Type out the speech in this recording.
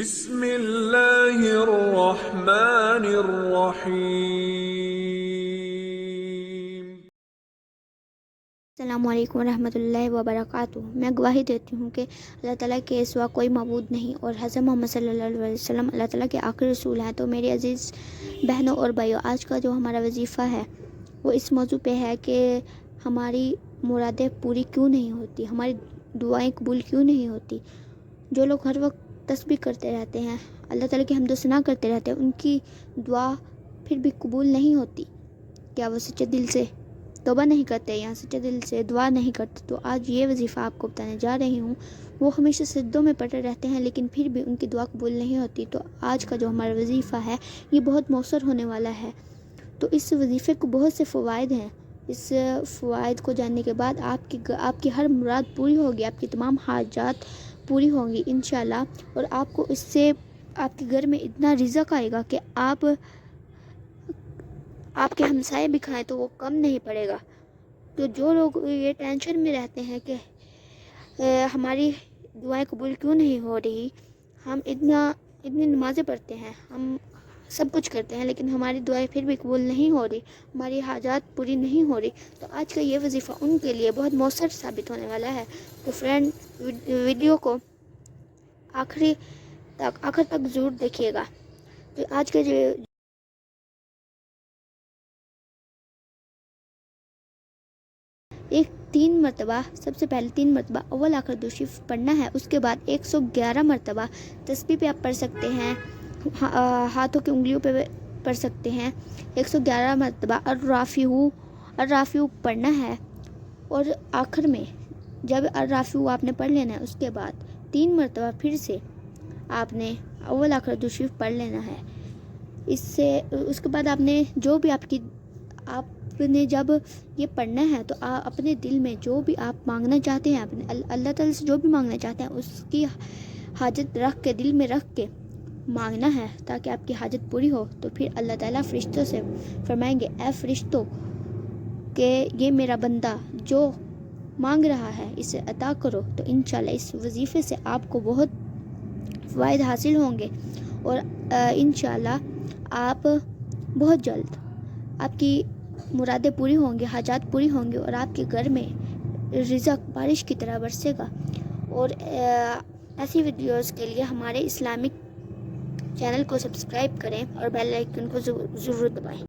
بسم اللہ الرحمن الرحیم۔ السلام علیکم ورحمۃ اللہ وبرکاتہ۔ میں گواہی دیتی ہوں کہ اللہ تعالیٰ کے سوا کوئی معبود نہیں اور حضرت محمد صلی اللہ علیہ وسلم اللہ تعالیٰ کے آخری رسول ہیں۔ تو میری عزیز بہنوں اور بھائیوں، آج کا جو ہمارا وظیفہ ہے وہ اس موضوع پہ ہے کہ ہماری مرادیں پوری کیوں نہیں ہوتی، ہماری دعائیں قبول کیوں نہیں ہوتی۔ جو لوگ ہر وقت تسبیح کرتے رہتے ہیں، اللہ تعالیٰ کی حمد و ثنا کرتے رہتے ہیں، ان کی دعا پھر بھی قبول نہیں ہوتی۔ کیا وہ سچے دل سے توبہ نہیں کرتے یا سچے دل سے دعا نہیں کرتے؟ تو آج یہ وظیفہ آپ کو بتانے جا رہی ہوں۔ وہ ہمیشہ سجدوں میں پڑے رہتے ہیں لیکن پھر بھی ان کی دعا قبول نہیں ہوتی۔ تو آج کا جو ہمارا وظیفہ ہے یہ بہت مؤثر ہونے والا ہے۔ تو اس وظیفے کو بہت سے فوائد ہیں۔ اس فوائد کو جاننے کے بعد آپ کی ہر مراد پوری ہوگی، آپ کی تمام حاجات پوری ہوں گی انشاءاللہ، اور آپ کو اس سے آپ کے گھر میں اتنا رزق آئے گا کہ آپ کے ہمسائے بھی کھائیں تو وہ کم نہیں پڑے گا۔ تو جو لوگ یہ ٹینشن میں رہتے ہیں کہ ہماری دعائیں قبول کیوں نہیں ہو رہی، ہم اتنی نمازیں پڑھتے ہیں، ہم سب کچھ کرتے ہیں لیکن ہماری دعائیں پھر بھی قبول نہیں ہو رہی، ہماری حاجات پوری نہیں ہو رہی، تو آج کا یہ وظیفہ ان کے لیے بہت مؤثر ثابت ہونے والا ہے۔ تو فرینڈ، ویڈیو کو آخر تک ضرور دیکھیے گا۔ تو آج کے جو تین مرتبہ، سب سے پہلے 3 مرتبہ اول آخر دوشیف پڑھنا ہے، اس کے بعد 111 مرتبہ تسبیح پہ آپ پڑھ سکتے ہیں، ہاتھوں کی انگلیوں پہ پڑھ سکتے ہیں، 111 مرتبہ الرافعو پڑھنا ہے، اور آخر میں جب الرافعو آپ نے پڑھ لینا ہے اس کے بعد 3 مرتبہ پھر سے آپ نے اول آخر دوشیف پڑھ لینا ہے۔ اس کے بعد آپ نے جب یہ پڑھنا ہے تو اپنے دل میں جو بھی آپ مانگنا چاہتے ہیں، اللہ تعالیٰ سے جو بھی مانگنا چاہتے ہیں اس کی حاجت رکھ کے، دل میں رکھ کے مانگنا ہے تاکہ آپ کی حاجت پوری ہو۔ تو پھر اللہ تعالیٰ فرشتوں سے فرمائیں گے، اے فرشتوں کہ یہ میرا بندہ جو مانگ رہا ہے اسے عطا کرو۔ تو انشاءاللہ اس وظیفے سے آپ کو بہت فوائد حاصل ہوں گے، اور انشاءاللہ آپ بہت جلد آپ کی مرادیں پوری ہوں گی، حاجات پوری ہوں گی، اور آپ کے گھر میں رزق بارش کی طرح برسے گا۔ اور ایسی ویڈیوز کے لیے ہمارے اسلامک چینل کو سبسکرائب کریں اور بیل آئیکن کو ضرور دبائیں۔